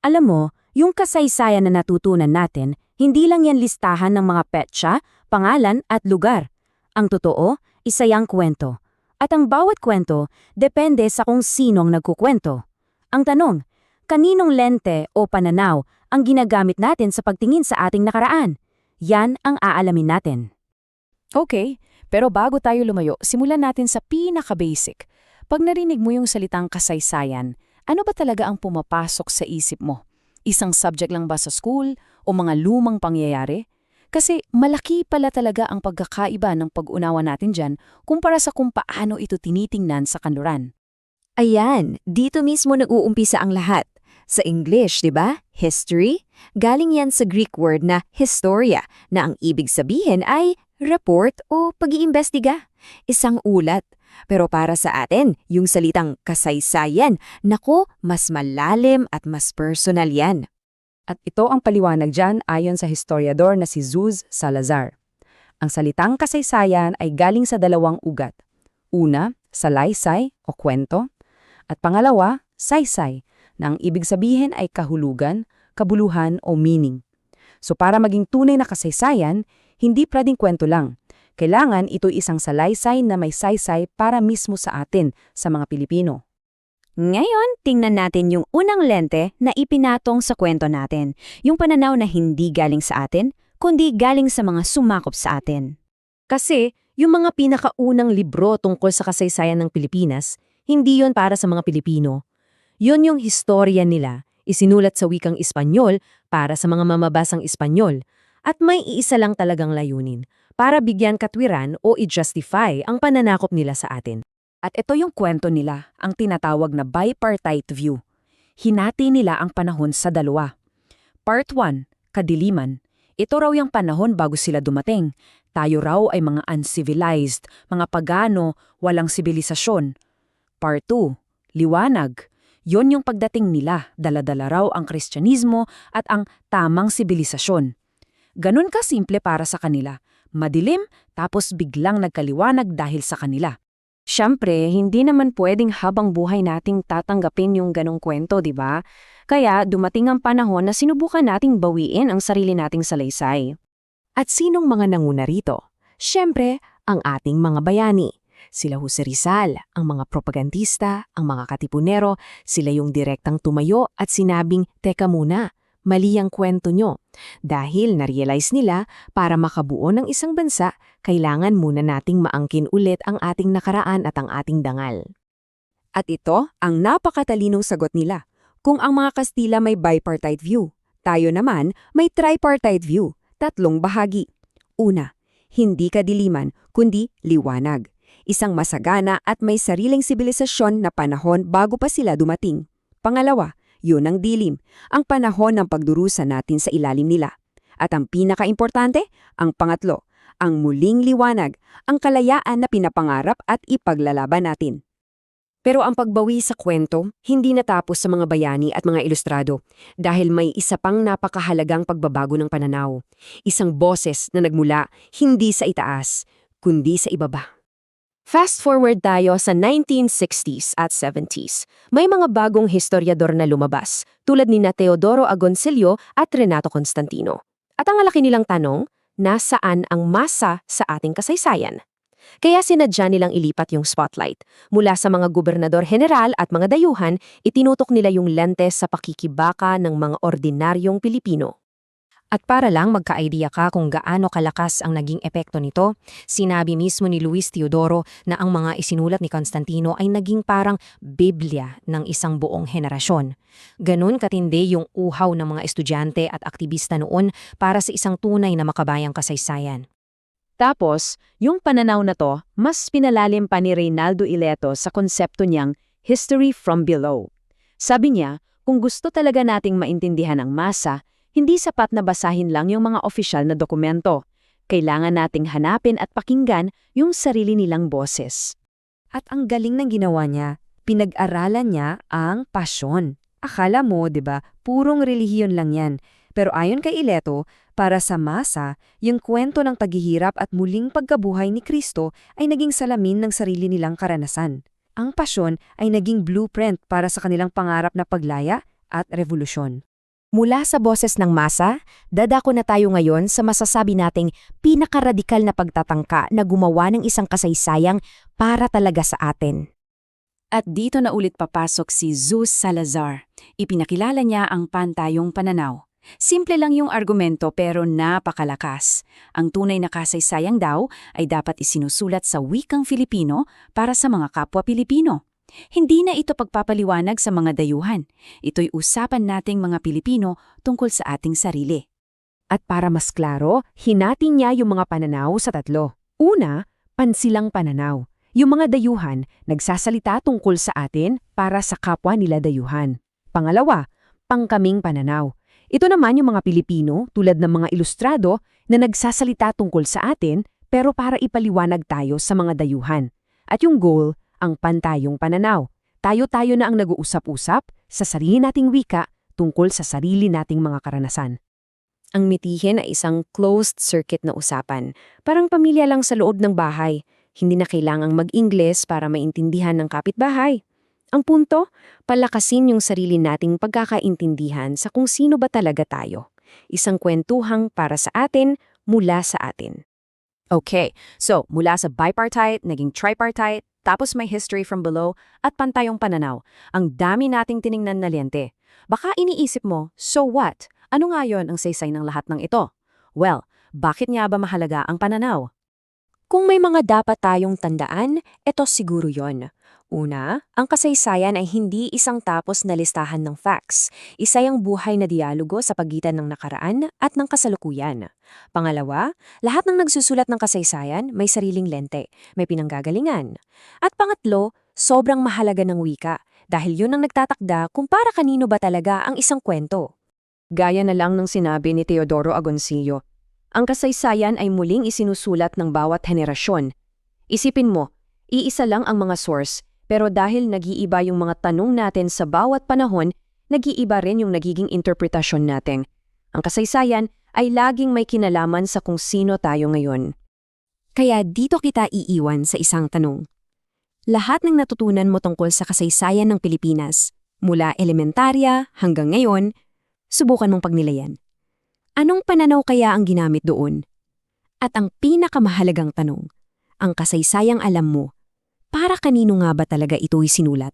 Alam mo, yung kasaysayan na natutunan natin, hindi lang yan listahan ng mga petsa, pangalan at lugar. Ang totoo, isa yang kwento. At ang bawat kwento, depende sa kung sinong nagkukwento. Ang tanong, kaninong lente o pananaw ang ginagamit natin sa pagtingin sa ating nakaraan? Yan ang aalamin natin. Okay, pero bago tayo lumayo, simulan natin sa pinaka-basic. Pag narinig mo yung salitang kasaysayan, ano ba talaga ang pumapasok sa isip mo? Isang subject lang ba sa school o mga lumang pangyayari? Kasi malaki pala talaga ang pagkakaiba ng pag-unawa natin dyan kumpara sa kung paano ito tinitingnan sa kanluran. Ayan, dito mismo nag-uumpisa ang lahat. Sa English, di ba? History? Galing yan sa Greek word na historia, na ang ibig sabihin ay report o pag-iimbestiga. Isang ulat. Pero para sa atin, yung salitang kasaysayan, naku, mas malalim at mas personal yan. At ito ang paliwanag dyan ayon sa historiador na si Zuz Salazar. Ang salitang kasaysayan ay galing sa dalawang ugat. Una, salaysay o kwento. At pangalawa, saysay, na ang ibig sabihin ay kahulugan, kabuluhan o meaning. So para maging tunay na kasaysayan, hindi pwedeng kwento lang. Kailangan ito isang salaysay na may saysay para mismo sa atin, sa mga Pilipino. Ngayon, tingnan natin yung unang lente na ipinatong sa kwento natin. Yung pananaw na hindi galing sa atin, kundi galing sa mga sumakop sa atin. Kasi yung mga pinakaunang libro tungkol sa kasaysayan ng Pilipinas, hindi yon para sa mga Pilipino. Yon yung historia nila, isinulat sa wikang Espanyol para sa mga mamabasang Espanyol. At may iisa lang talagang layunin, para bigyan katwiran o i-justify ang pananakop nila sa atin. At ito yung kwento nila, ang tinatawag na bipartite view. Hinati nila ang panahon sa dalawa. Part 1, kadiliman. Ito raw yung panahon bago sila dumating. Tayo raw ay mga uncivilized, mga pagano, walang sibilisasyon. Part 2, liwanag. Yon yung pagdating nila, dala-dala raw ang Kristyanismo at ang tamang sibilisasyon. Ganun ka simple para sa kanila. Madilim, tapos biglang nagkaliwanag dahil sa kanila. Siyempre, hindi naman pwedeng habang buhay nating tatanggapin yung ganong kwento, di ba? Kaya dumating ang panahon na sinubukan nating bawiin ang sarili nating salaysay. At sinong mga nanguna rito? Siyempre, ang ating mga bayani. Sila si Rizal, ang mga propagandista, ang mga katipunero, sila yung direktang tumayo at sinabing, teka muna, mali ang kwento nyo. Dahil na-realize nila, para makabuo ng isang bansa, kailangan muna nating maangkin ulit ang ating nakaraan at ang ating dangal. At ito ang napakatalinong sagot nila. Kung ang mga Kastila may bipartite view, tayo naman may tripartite view, tatlong bahagi. Una, hindi kadiliman, kundi liwanag. Isang masagana at may sariling sibilisasyon na panahon bago pa sila dumating. Pangalawa, yun ang dilim, ang panahon ng pagdurusa natin sa ilalim nila. At ang pinakaimportante, ang pangatlo, ang muling liwanag, ang kalayaan na pinapangarap at ipaglalaban natin. Pero ang pagbawi sa kwento, hindi natapos sa mga bayani at mga ilustrado dahil may isa pang napakahalagang pagbabago ng pananaw. Isang boses na nagmula hindi sa itaas, kundi sa ibaba. Fast forward tayo sa 1960s at 70s. May mga bagong historiador na lumabas, tulad ni Teodoro Agoncillo at Renato Constantino. At ang laki nilang tanong, nasaan ang masa sa ating kasaysayan? Kaya sinadya nilang ilipat yung spotlight. Mula sa mga gobernador general at mga dayuhan, itinutok nila yung lente sa pakikibaka ng mga ordinaryong Pilipino. At para lang magka-idea ka kung gaano kalakas ang naging epekto nito, sinabi mismo ni Luis Teodoro na ang mga isinulat ni Constantino ay naging parang Biblia ng isang buong henerasyon. Ganun katindi yung uhaw ng mga estudyante at aktivista noon para sa isang tunay na makabayang kasaysayan. Tapos, yung pananaw na to, mas pinalalim pa ni Reynaldo Ileto sa konsepto niyang History from Below. Sabi niya, kung gusto talaga nating maintindihan ang masa, hindi sapat na basahin lang yung mga opisyal na dokumento. Kailangan nating hanapin at pakinggan yung sarili nilang boses. At ang galing ng ginawa niya, pinag-aralan niya ang pasyon. Akala mo, 'di ba, purong relihiyon lang 'yan. Pero ayon kay Ileto, para sa masa, yung kwento ng paghihirap at muling pagkabuhay ni Kristo ay naging salamin ng sarili nilang karanasan. Ang pasyon ay naging blueprint para sa kanilang pangarap na paglaya at revolusyon. Mula sa boses ng masa, dadako na tayo ngayon sa masasabi nating pinakaradikal na pagtatangka na gumawa ng isang kasaysayang para talaga sa atin. At dito na ulit papasok si Zuz Salazar. Ipinakilala niya ang pantayong pananaw. Simple lang yung argumento pero napakalakas. Ang tunay na kasaysayang daw ay dapat isinusulat sa wikang Filipino para sa mga kapwa Pilipino. Hindi na ito pagpapaliwanag sa mga dayuhan. Ito'y usapan nating mga Pilipino tungkol sa ating sarili. At para mas klaro, hinati niya yung mga pananaw sa tatlo. Una, pansilang pananaw. Yung mga dayuhan nagsasalita tungkol sa atin para sa kapwa nila dayuhan. Pangalawa, pangkaming pananaw. Ito naman yung mga Pilipino tulad ng mga ilustrado na nagsasalita tungkol sa atin pero para ipaliwanag tayo sa mga dayuhan. At yung goal, ang pantayong pananaw. Tayo-tayo na ang nag-uusap-usap sa sarili nating wika tungkol sa sarili nating mga karanasan. Ang mitihin ay isang closed-circuit na usapan. Parang pamilya lang sa loob ng bahay. Hindi na kailangang mag-Ingles para maintindihan ng kapitbahay. Ang punto, palakasin yung sarili nating pagkakaintindihan sa kung sino ba talaga tayo. Isang kwentuhang para sa atin, mula sa atin. Okay, so mula sa bipartite, naging tripartite, tapos may history from below at pantayong pananaw. Ang dami nating tiningnan na lente. Baka iniisip mo, so what? Ano nga yon ang saysay ng lahat ng ito? Well, bakit nga ba mahalaga ang pananaw? Kung may mga dapat tayong tandaan, ito siguro yon. Una, ang kasaysayan ay hindi isang tapos na listahan ng facts. Isa yung buhay na dialogo sa pagitan ng nakaraan at ng kasalukuyan. Pangalawa, lahat ng nagsusulat ng kasaysayan may sariling lente, may pinanggagalingan. At pangatlo, sobrang mahalaga ng wika dahil yun ang nagtatakda kung para kanino ba talaga ang isang kwento. Gaya na lang ng sinabi ni Teodoro Agoncillo, ang kasaysayan ay muling isinusulat ng bawat henerasyon. Isipin mo, iisa lang ang mga source, pero dahil nag-iiba yung mga tanong natin sa bawat panahon, nag-iiba rin yung nagiging interpretasyon natin. Ang kasaysayan ay laging may kinalaman sa kung sino tayo ngayon. Kaya dito kita iiwan sa isang tanong. Lahat ng natutunan mo tungkol sa kasaysayan ng Pilipinas, mula elementarya hanggang ngayon, subukan mong pagnilayan. Anong pananaw kaya ang ginamit doon? At ang pinakamahalagang tanong, ang kasaysayang alam mo, para kanino nga ba talaga ito'y sinulat?